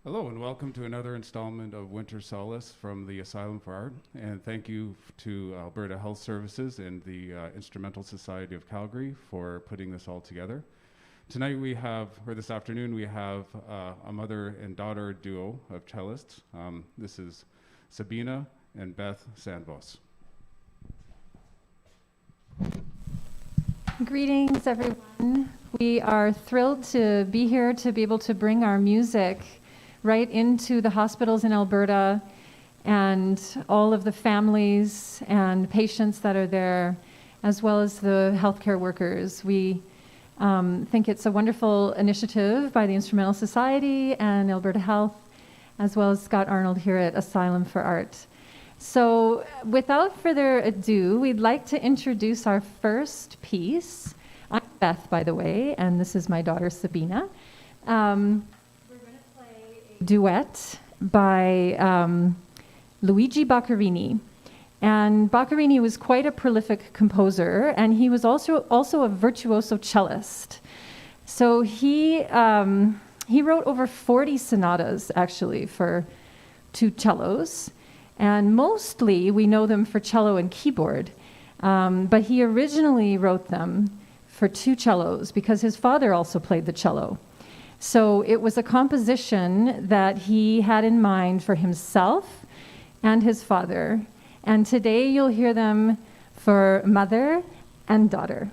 Hello and welcome to another installment of Winter Solace from the Asylum for Art. And thank you to Alberta Health Services and the Instrumental Society of Calgary for putting this all together. Tonight we have, or this afternoon, we have a mother and daughter duo of cellists. This is Sabina and Beth Sandvoss. Greetings, everyone. We are thrilled to be here to be able to bring our music right into the hospitals in Alberta and all of the families and patients that are there, as well as the healthcare workers. We think it's a wonderful initiative by the Instrumental Society and Alberta Health, as well as Scott Arnold here at Asylum for Art. So without further ado, we'd like to introduce our first piece. I'm Beth, by the way, and this is my daughter, Sabina. Duet by Luigi Boccherini. And Boccherini was quite a prolific composer, and he was also a virtuoso cellist. So he wrote over 40 sonatas, actually, for two cellos, and mostly we know them for cello and keyboard. But he originally wrote them for two cellos because his father also played the cello. So it was a composition that he had in mind for himself and his father. And today you'll hear them for mother and daughter.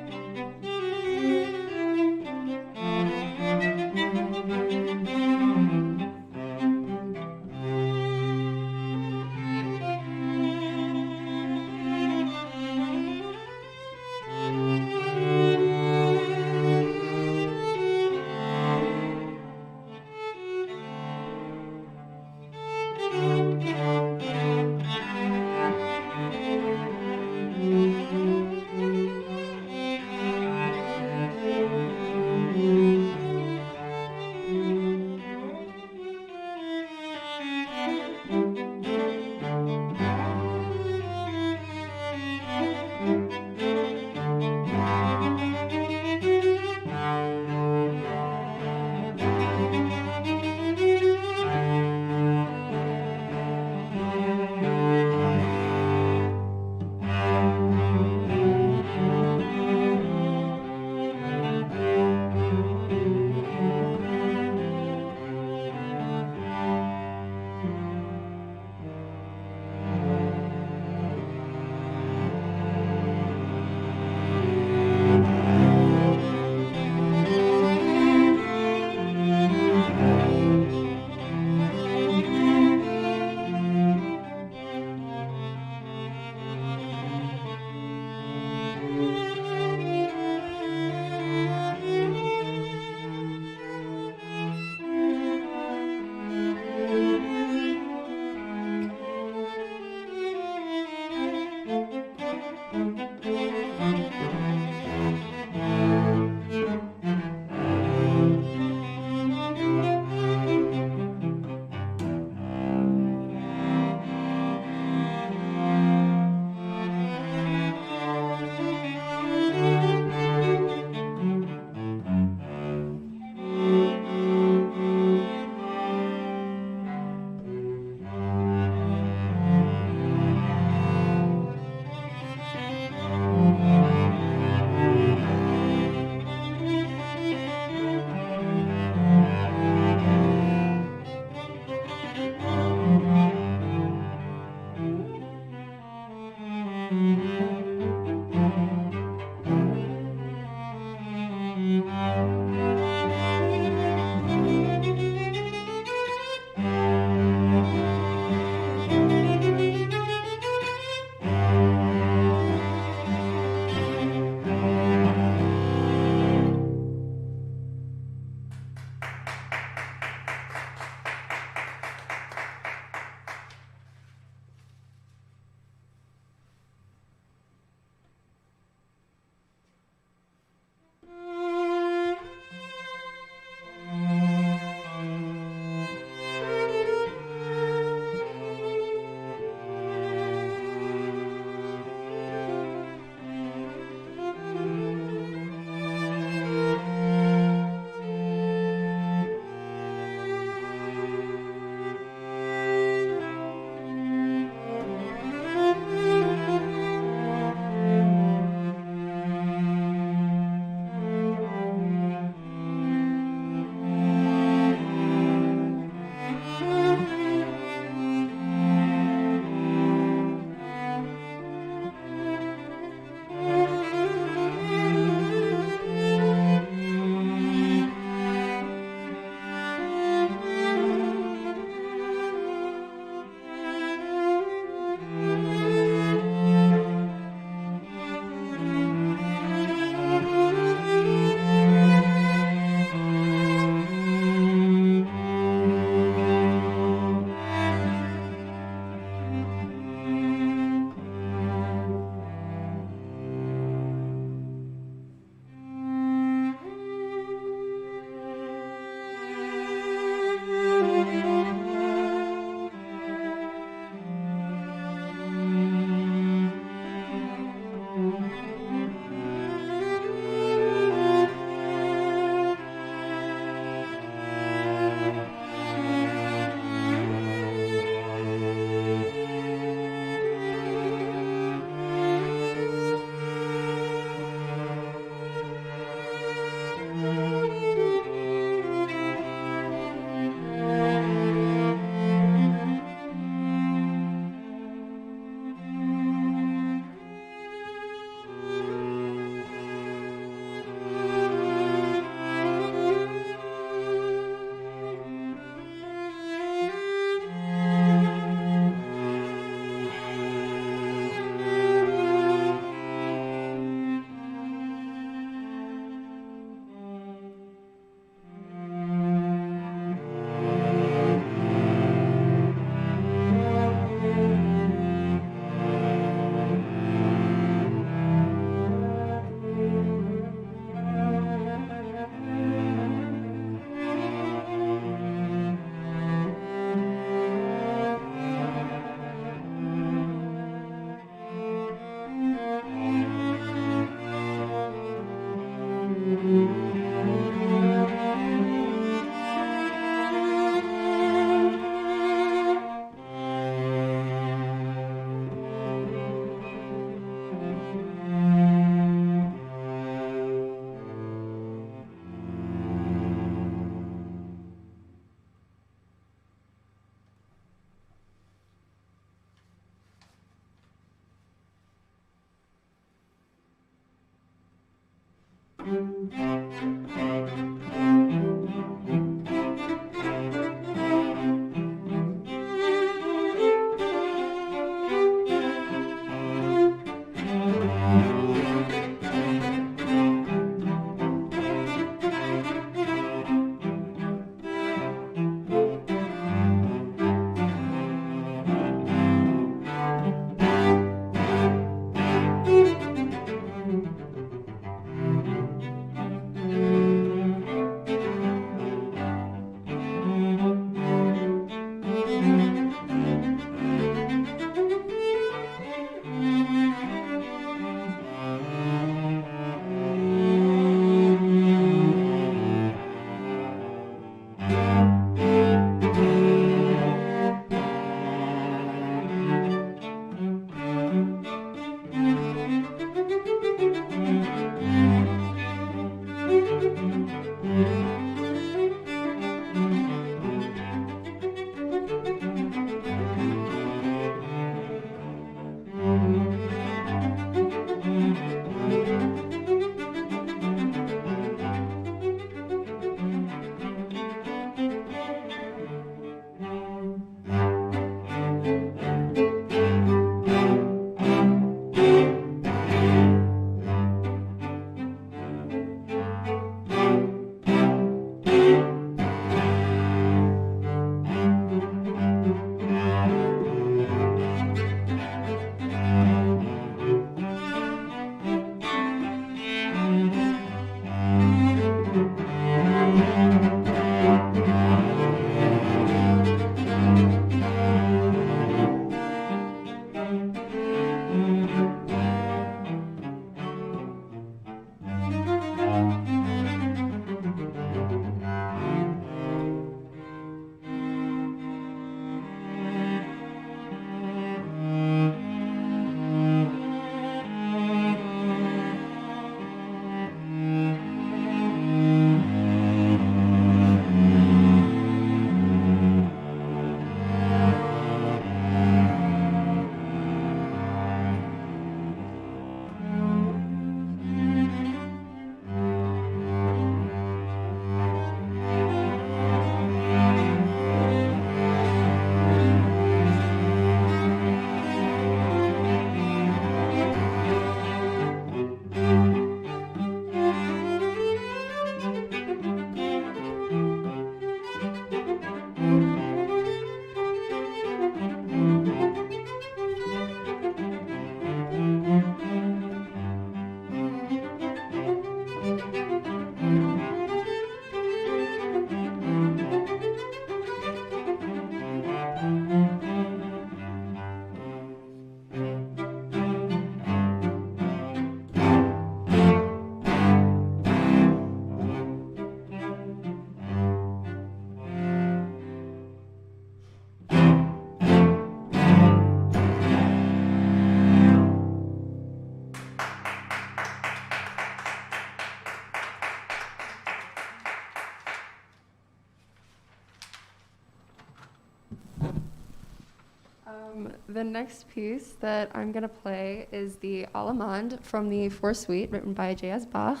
The next piece that I'm going to play is the Allemande from the Fourth Suite, written by J.S. Bach.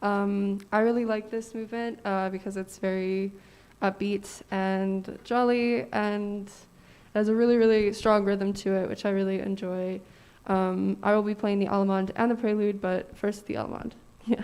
I really like this movement because it's very upbeat and jolly, and has a really, really strong rhythm to it, which I really enjoy. I will be playing the Allemande and the Prelude, but first the Allemande. Yeah.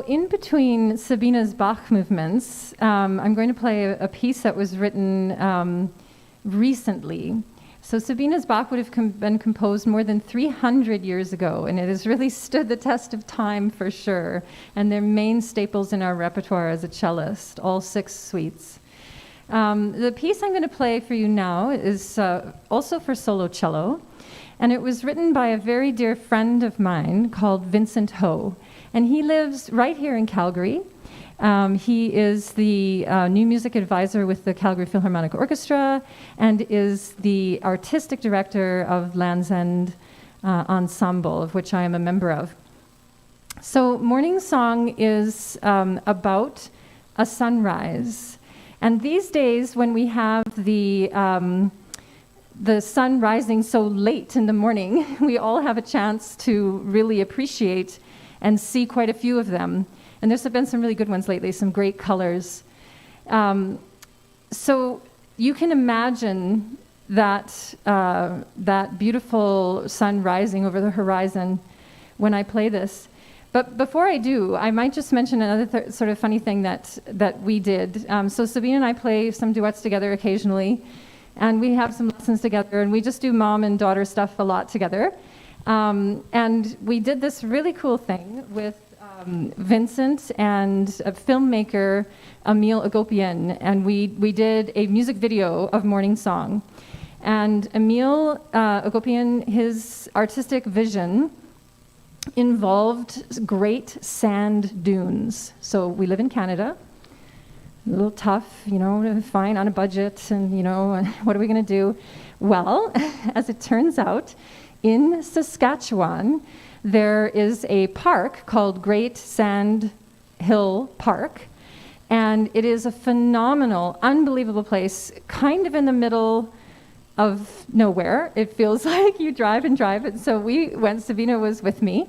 in between Sabina's Bach movements, I'm going to play a piece that was written recently. So Sabina's Bach would have been composed more than 300 years ago, and it has really stood the test of time for sure. And they're main staples in our repertoire as a cellist, all 6 suites. The piece I'm going to play for you now is also for solo cello, and it was written by a very dear friend of mine called Vincent Ho, and he lives right here in Calgary. He is the new music advisor with the Calgary Philharmonic Orchestra and is the artistic director of Land's End Ensemble, of which I am a member of. So Morning Song is about a sunrise. And these days, when we have the sun rising so late in the morning, we all have a chance to really appreciate and see quite a few of them. And there's been some really good ones lately, some great colors. So you can imagine that, that beautiful sun rising over the horizon when I play this. But before I do, I might just mention another sort of funny thing that we did. So Sabina and I play some duets together occasionally, and we have some lessons together, and we just do mom and daughter stuff a lot together. And we did this really cool thing with Vincent and a filmmaker, Emil Agopian, and we did a music video of Morning Song. And Emil Agopian, his artistic vision involved great sand dunes. So we live in Canada, a little tough, you know, fine on a budget, and, you know, what are we going to do? Well, as it turns out, in Saskatchewan, there is a park called Great Sand Hill Park, and it is a phenomenal, unbelievable place, kind of in the middle of nowhere. It feels like you drive and drive. And so we went, Sabina was with me,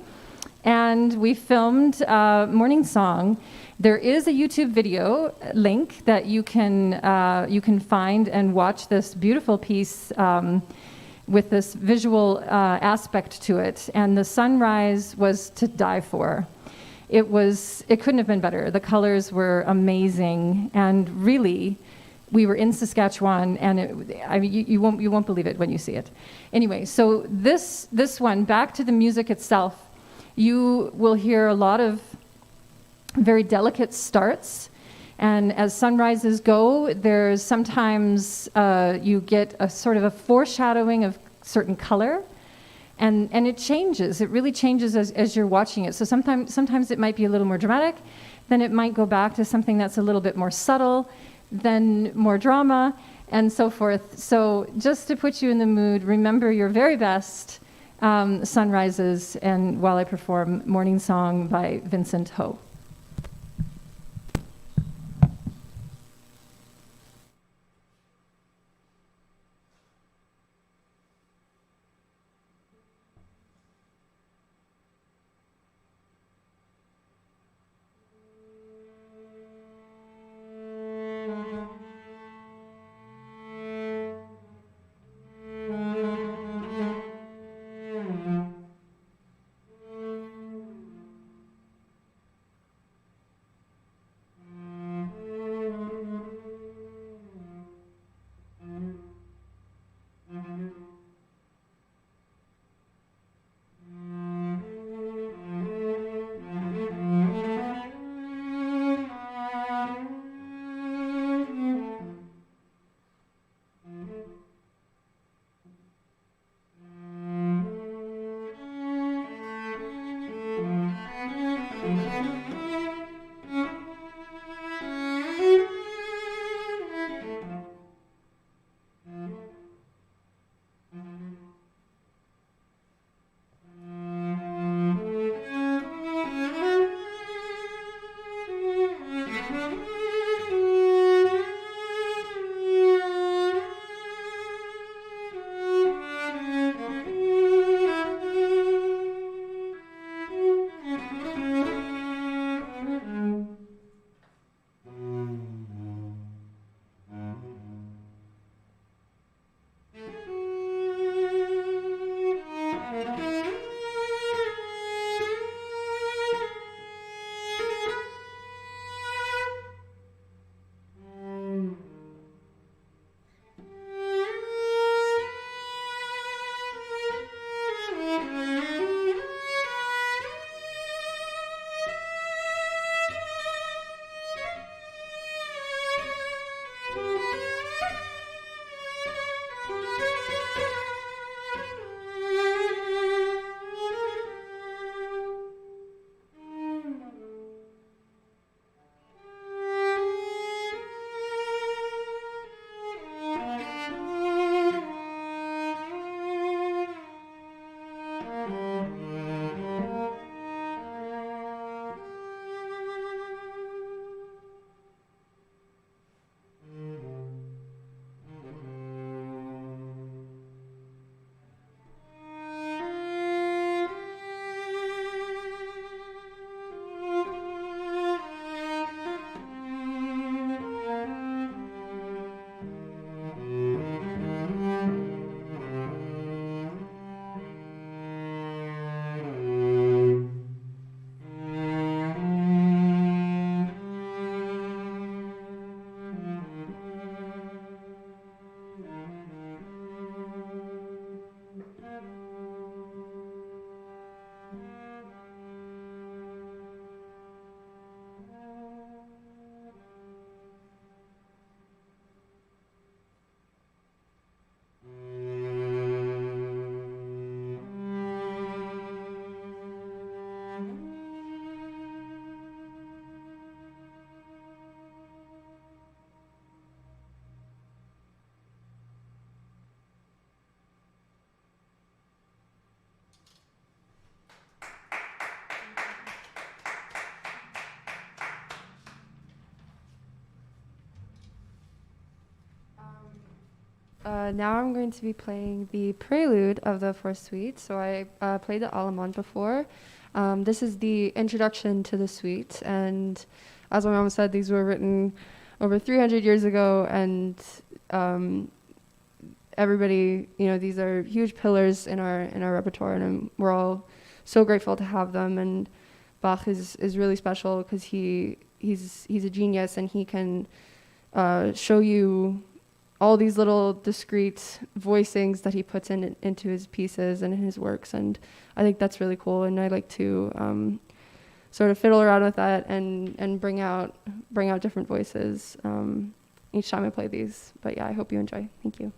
and we filmed Morning Song. There is a YouTube video link that you can find and watch this beautiful piece with this visual aspect to it. And the sunrise was to die for. It couldn't have been better. The colors were amazing, and really, we were in Saskatchewan, and you won't believe it when you see it. Anyway, so this one, back to the music itself, you will hear a lot of very delicate starts, and as sunrises go, there's sometimes you get a sort of a foreshadowing of certain color, and it changes. It really changes as you're watching it. So sometimes it might be a little more dramatic, then it might go back to something that's a little bit more subtle, then more drama, and so forth. So just to put you in the mood, remember your very best sunrises, and while I perform Morning Song by Vincent Ho. Now I'm going to be playing the prelude of the Fourth Suite. So I played the Allemande before. This is the introduction to the suite, and as my mom said, these were written over 300 years ago, and everybody, these are huge pillars in our repertoire, and we're all so grateful to have them. And Bach is really special because he's a genius, and he can show you all these little discrete voicings that he puts into his pieces and in his works, and I think that's really cool. And I like to sort of fiddle around with that and bring out different voices each time I play these. But yeah, I hope you enjoy. Thank you.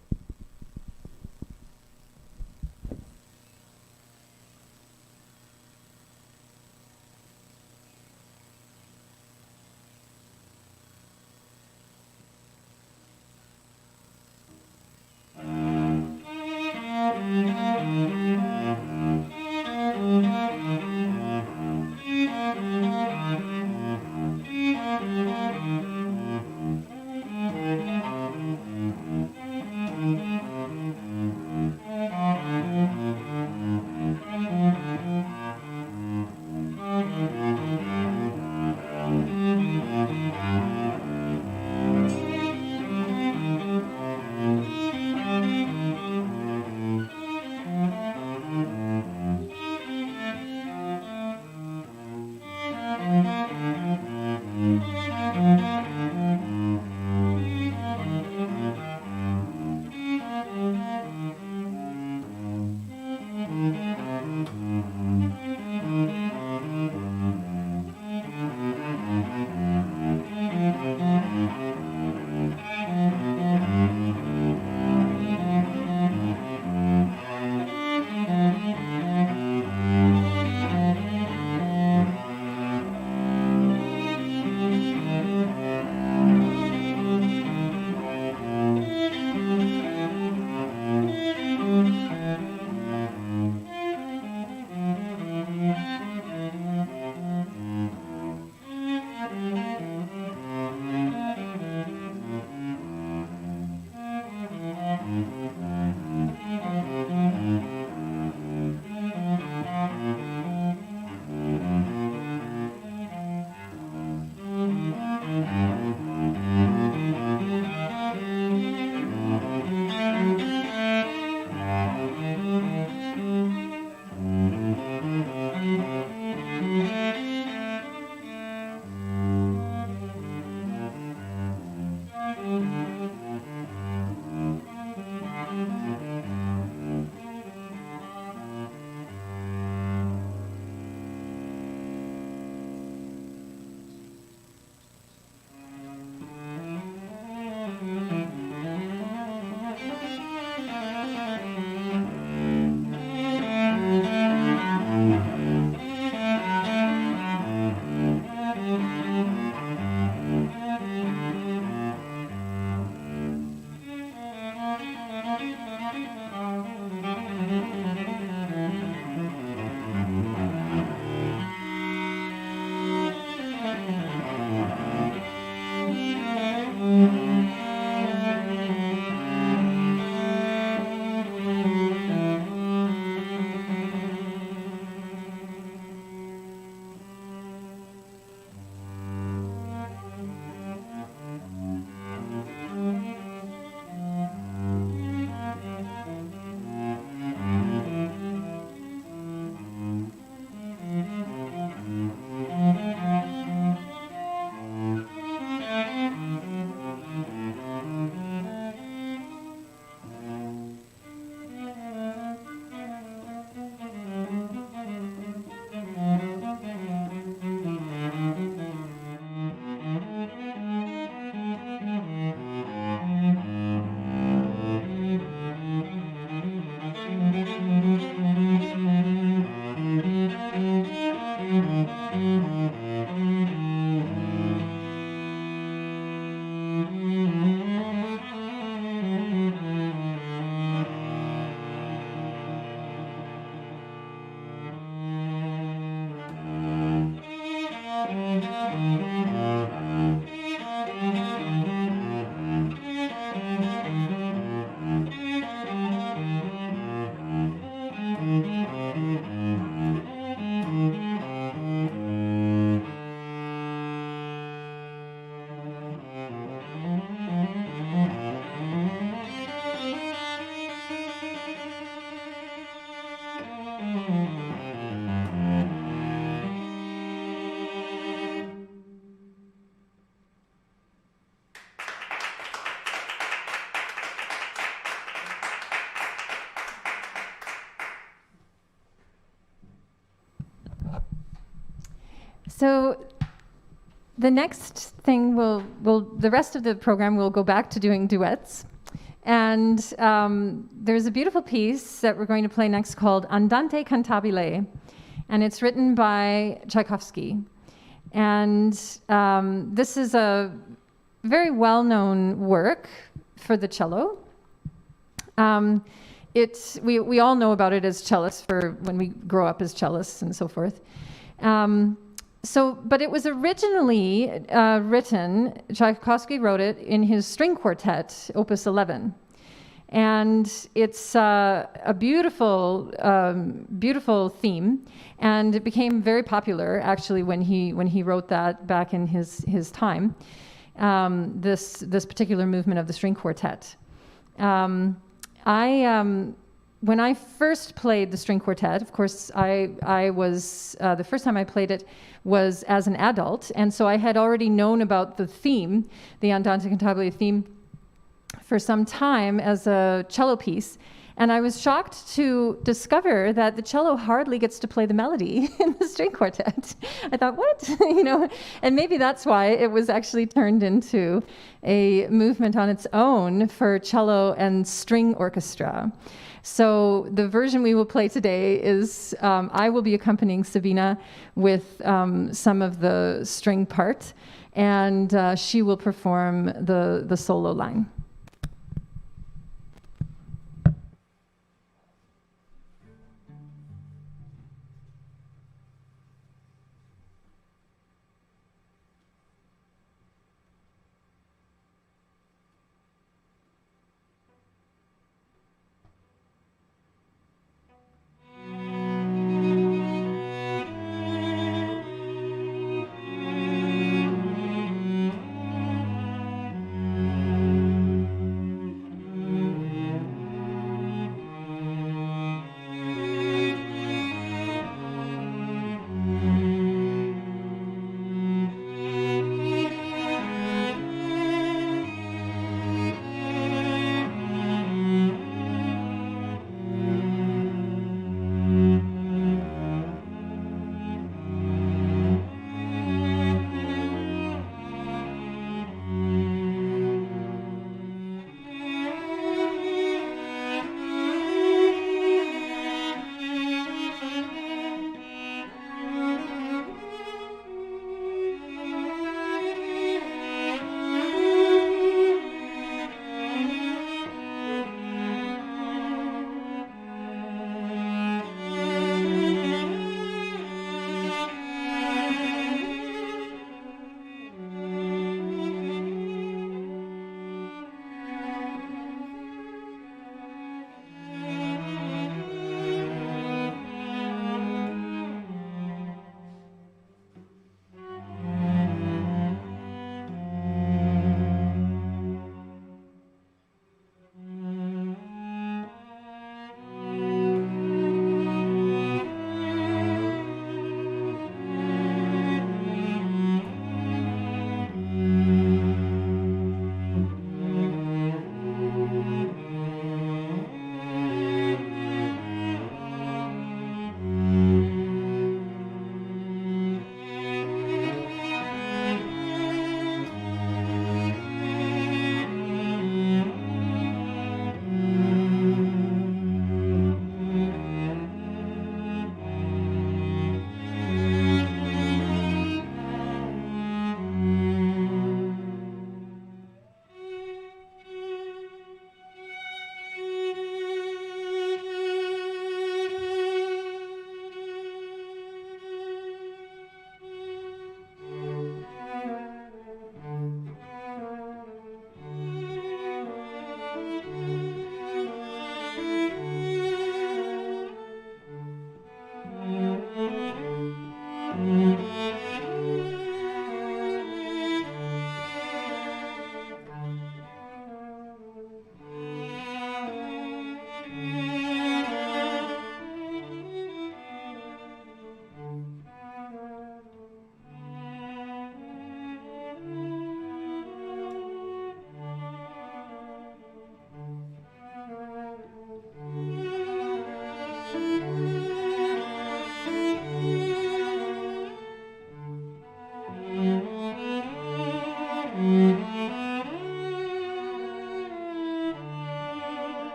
So the next thing the rest of the program will go back to doing duets. And there's a beautiful piece that we're going to play next called Andante Cantabile. And it's written by Tchaikovsky. And this is a very well-known work for the cello. We all know about it as cellists for when we grow up as cellists and so forth. But it was originally written, Tchaikovsky wrote it in his string quartet, Opus 11. And it's a beautiful, beautiful theme, and it became very popular actually when he wrote that back in his time. This particular movement of the string quartet. When I first played the string quartet, of course, I was the first time I played it was as an adult, and so I had already known about the theme, the Andante Cantabile theme, for some time as a cello piece, and I was shocked to discover that the cello hardly gets to play the melody in the string quartet. I thought, what? And maybe that's why it was actually turned into a movement on its own for cello and string orchestra. So the version we will play today is, I will be accompanying Sabina with some of the string part, and she will perform the solo line.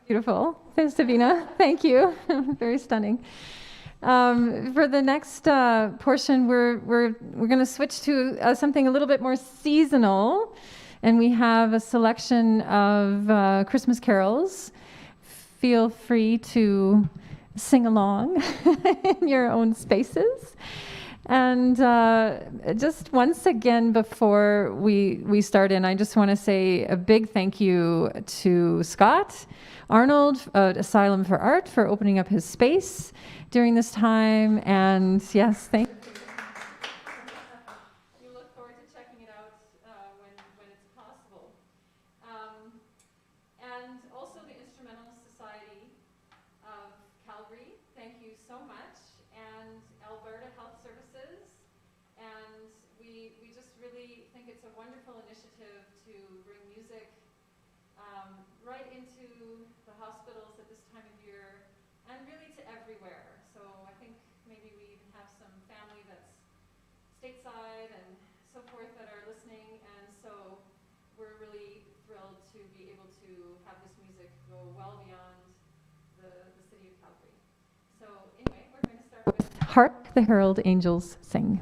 Beautiful. Thanks, Sabina. Thank you. Very stunning. For the next portion, we're going to switch to something a little bit more seasonal, and we have a selection of Christmas carols. Feel free to sing along in your own spaces. And just once again, before we start in, I just want to say a big thank you to Scott Arnold at Asylum for Art for opening up his space during this time. And yes, thank you. We look forward to checking it out when it's possible. And also the Instrumental Society of Calgary, thank you so much. And Alberta Health Services. And we just really think it's a wonderful initiative to bring music right into the hospitals at this time of year and really to everywhere. So I think maybe we even have some family that's stateside and so forth that are listening, and so we're really thrilled to be able to have this music go well beyond the city of Calgary. So anyway, we're going to start with Hark the Herald Angels Sing.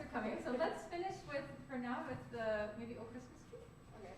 are coming. So let's finish with, for now, with the maybe O Christmas tree. Okay.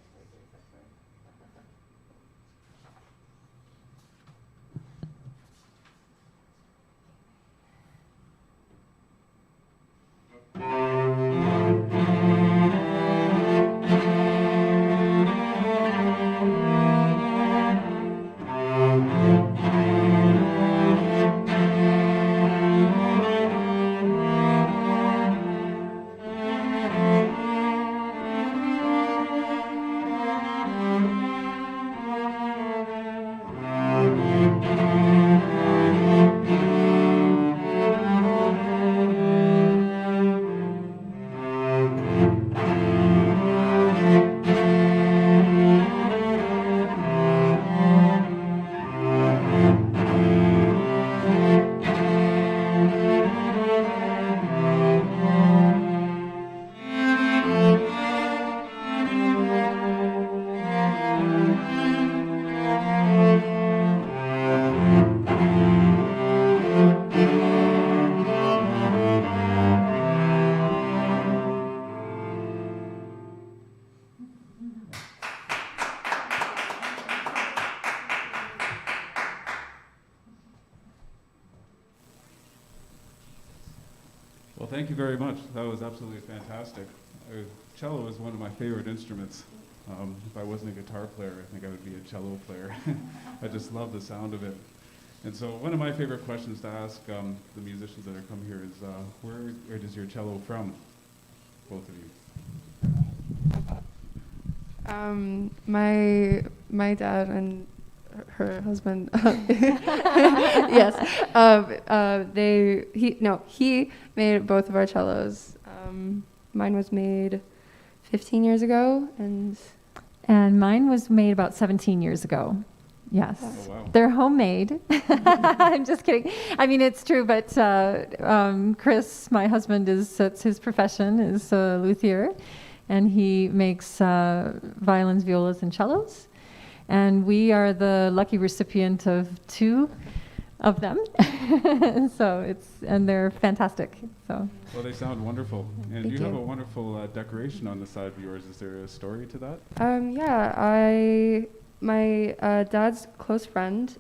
Well, thank you very much. That was absolutely fantastic. Cello is one of my favorite instruments. If I wasn't a guitar player, I think I would be a cello player. I just love the sound of it. And so one of my favorite questions to ask the musicians that are come here is, where does your cello from, both of you? My dad and her husband, yes, he made both of our cellos. Mine was made 15 years ago, and mine was made about 17 years ago. Yes. Oh, wow. They're homemade. I'm just kidding. I mean, it's true, but Chris, my husband, that's his profession, is a luthier, and he makes violins, violas, and cellos. And we are the lucky recipient of 2 of them. And they're fantastic. So. Well, they sound wonderful. And you have a wonderful decoration on the side of yours. Is there a story to that? My dad's close friend,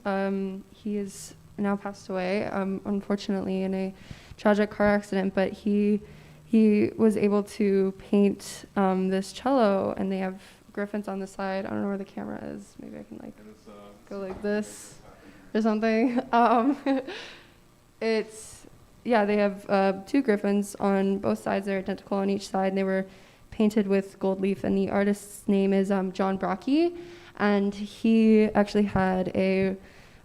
he is now passed away, unfortunately, in a tragic car accident, but he was able to paint this cello, and they have griffins on the side. I don't know where the camera is. Maybe I can go like this or something. They have 2 griffins on both sides. They're identical on each side, and they were painted with gold leaf, and the artist's name is John Brocky. And he actually had a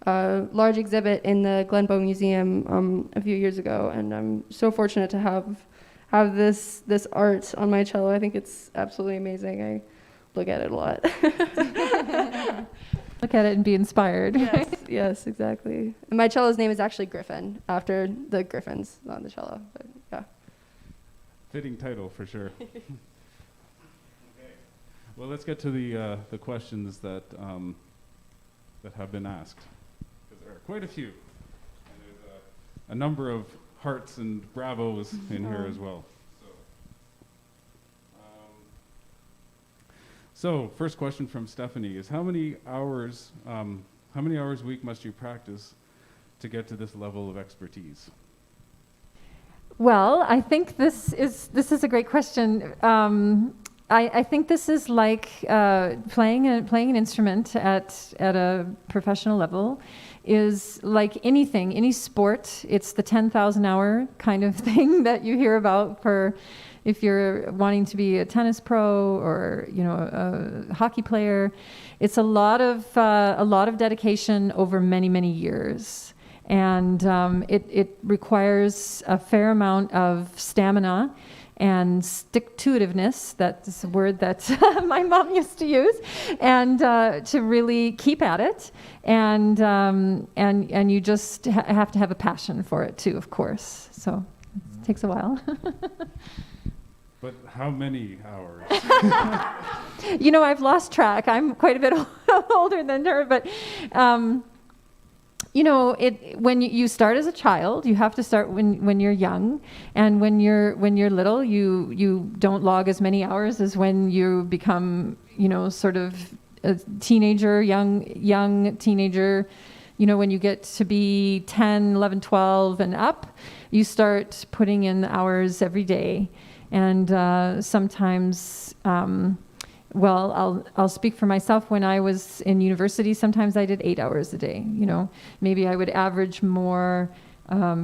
large exhibit in the Glenbow Museum a few years ago, and I'm so fortunate to have this art on my cello. I think it's absolutely amazing. I look at it a lot. Look at it and be inspired. Yes, exactly. And my cello's name is actually Griffin, after the griffins on the cello. But yeah. Fitting title for sure. Well, let's get to the questions that have been asked, because there are quite a few, and there's a number of hearts and bravos in here as well. So first question from Stephanie is, how many hours a week must you practice to get to this level of expertise? Well, I think this is a great question. I think this is like playing an instrument at a professional level is like anything, any sport. It's the 10,000 hour kind of thing that you hear about for if you're wanting to be a tennis pro or a hockey player. It's a lot of dedication over many years, and it requires a fair amount of stamina and stick-to-itiveness. That's a word that my mom used to use, and to really keep at it, and you just have to have a passion for it too, of course. So it takes a while. But how many hours? I've lost track. I'm quite a bit older than her, but you know, when you start as a child, you have to start when you're young, and when you're little, you don't log as many hours as when you become, you know, sort of a teenager, young teenager. You know, when you get to be 10, 11, 12 and up, you start putting in hours every day. And sometimes, well, I'll speak for myself. When I was in university, sometimes I did 8 hours a day. You know, maybe I would average more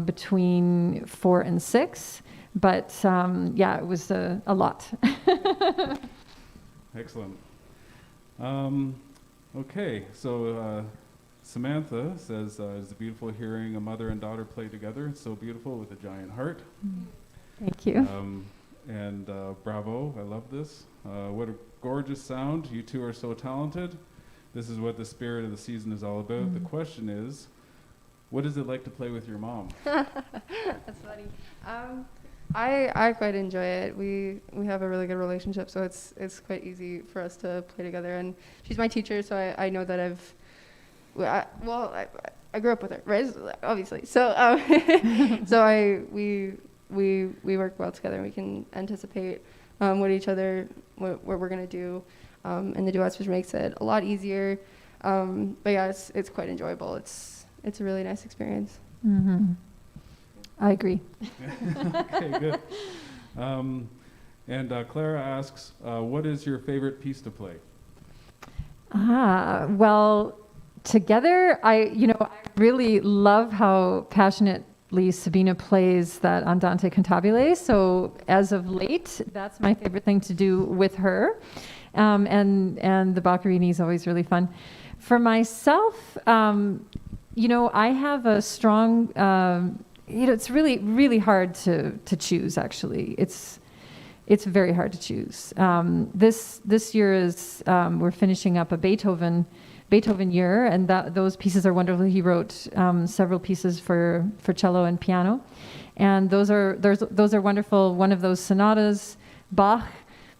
between 4 and 6. But yeah, it was a lot. Excellent. Okay, so Samantha says, it's beautiful hearing a mother and daughter play together. It's so beautiful with a giant heart. Thank you. And bravo, I love this. What a gorgeous sound. You two are so talented. This is what the spirit of the season is all about. The question is, what is it like to play with your mom? That's funny. I quite enjoy it. We have a really good relationship, so it's quite easy for us to play together. And she's my teacher, so I know that I grew up with her, right? Obviously. So we work well together, and we can anticipate what we're gonna do in the duets, which makes it a lot easier. But yeah, it's quite enjoyable. It's a really nice experience. Mm-hmm. I agree. Okay, good. And Clara asks, what is your favorite piece to play? Well, together, I really love how passionately Sabina plays that Andante Cantabile. So as of late, that's my favorite thing to do with her. And the Boccherini is always really fun. For myself, I have a strong, it's really, really hard to choose, actually. It's very hard to choose. This year is, we're finishing up a Beethoven year, and those pieces are wonderful. He wrote several pieces for cello and piano, and those are wonderful. One of those sonatas, Bach,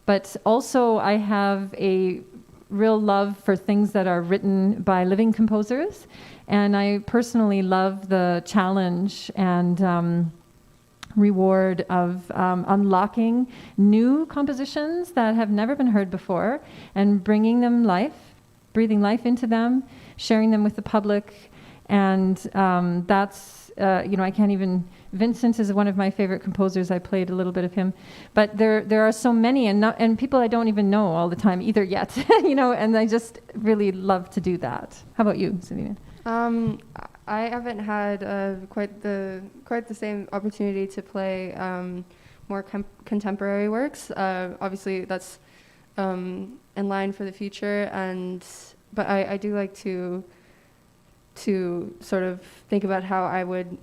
but also I have a real love for things that are written by living composers, and I personally love the challenge and reward of unlocking new compositions that have never been heard before and bringing them life, breathing life into them, sharing them with the public. And that's, I can't even, Vincent is one of my favorite composers. I played a little bit of him, but there are so many, and people I don't even know all the time either yet, and I just really love to do that. How about you, Sabina? I haven't had quite the same opportunity to play more contemporary works. Obviously, that's in line for the future, but I do like to sort of think about how I would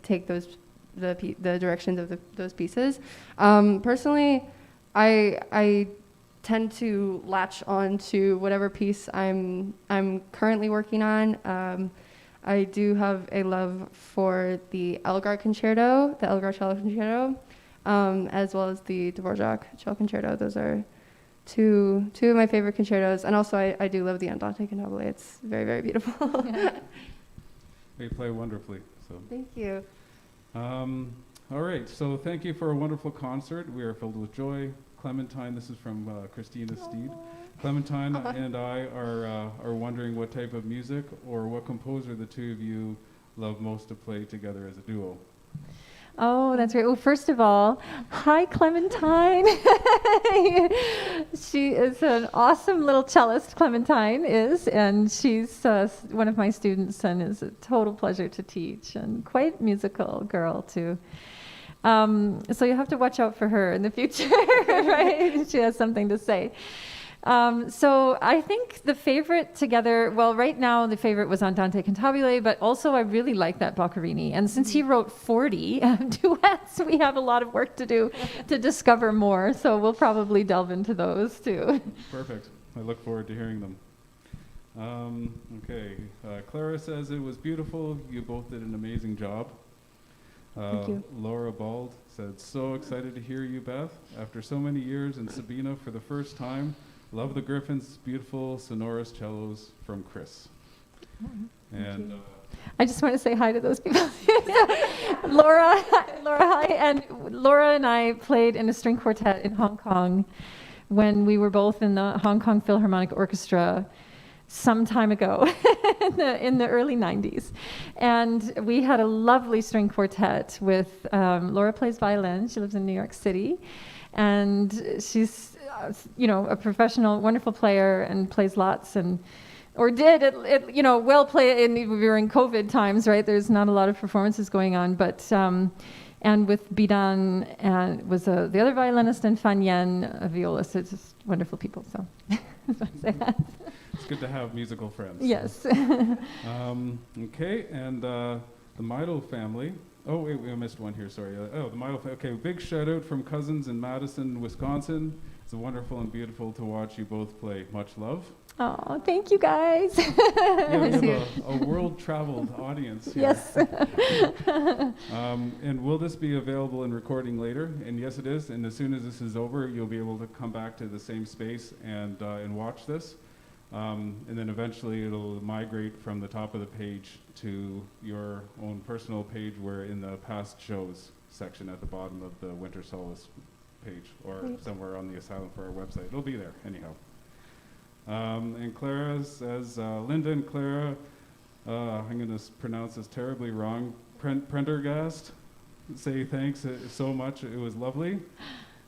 take the directions of those pieces. Personally, I tend to latch on to whatever piece I'm currently working on. I do have a love for the Elgar Concerto, the Elgar Cello Concerto, as well as the Dvorak Cello Concerto. Those are two of my favorite concertos, and also I do love the Andante Cantabile. It's very, very beautiful. They play wonderfully. So. Thank you. All right, so thank you for a wonderful concert. We are filled with joy. Clementine, this is from Christina Steed. Clementine and I are wondering what type of music or what composer the two of you love most to play together as a duo. Oh, that's great. Well, first of all, hi, Clementine. She is an awesome little cellist, Clementine is, and she's one of my students and is a total pleasure to teach, and quite musical girl, too. So you have to watch out for her in the future, right? She has something to say. So I think the favorite together, well, right now the favorite was Andante Cantabile, but also I really like that Boccherini. And since he wrote 40 duets, we have a lot of work to do to discover more. So we'll probably delve into those too. Perfect. I look forward to hearing them. Okay. Clara says it was beautiful. You both did an amazing job. Thank you. Laura Bald said, so excited to hear you, Beth. After so many years, and Sabina for the first time. Love the Griffins, beautiful sonorous cellos from Chris. Thank And you. I just want to say hi to those people. Laura, hi. And Laura and I played in a string quartet in Hong Kong when we were both in the Hong Kong Philharmonic Orchestra some time ago in the early 90s. And we had a lovely string quartet with Laura plays violin. She lives in New York City. And she's, a professional, wonderful player and plays lots well play. And we were in COVID times, right? There's not a lot of performances going on, but and with Bidan and was the other violinist and Fan Yen, a violist. It's just wonderful people. So I just want to say that. It's good to have musical friends. Yes. Okay, and the Midel family. Oh, wait, we missed one here, sorry. The Midel family. Okay, big shout out from cousins in Madison, Wisconsin. It's wonderful and beautiful to watch you both play. Much love. Oh, thank you guys. Yeah, we have a world-traveled audience here. Yes. And will this be available in recording later? And yes, it is. And as soon as this is over, you'll be able to come back to the same space and watch this. And then eventually it'll migrate from the top of the page to your own personal page, where in the past shows section at the bottom of the Winter Solace page, or somewhere on the Asylum for our website. It'll be there anyhow. And Clara says, Linda and Clara, I'm going to pronounce this terribly wrong, Prendergast, say thanks so much. It was lovely.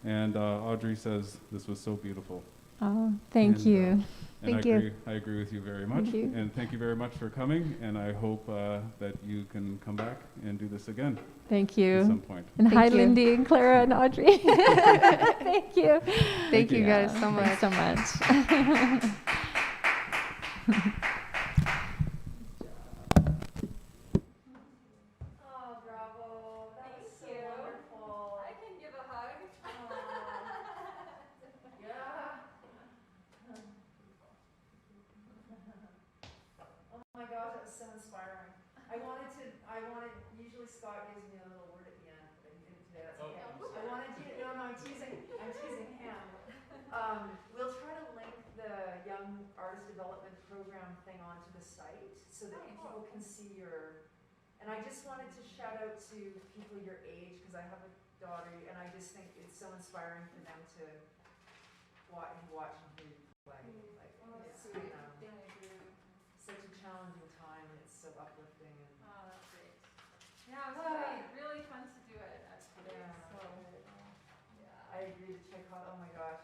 And Audrey says, this was so beautiful. Oh, thank you. And Thank you. I agree with you very much. Thank you. And thank you very much for coming. And I hope that you can come back and do this again. Thank you. At some point. And hi, Thank you. Lindy and Clara and Audrey. Thank you. Thank you guys so much. Thanks so much. Oh, bravo. That was so wonderful. I can give a hug. Yeah. Oh my gosh, that was so inspiring. Usually Scott gives me a little word at the end, but he didn't today, that's okay. I wanted you, no, I'm teasing him. We'll try to link the Young Artist Development Program thing onto the site so that people can see your, and I just wanted to shout out to people your age, because I have a daughter, and I just think it's so inspiring for them to watch and hear you play. Like, it's, such a challenging time, and it's so uplifting. And Oh, that's great. Yeah, it was really fun to do it, actually. Yeah. So, I agree to check out. Oh my gosh.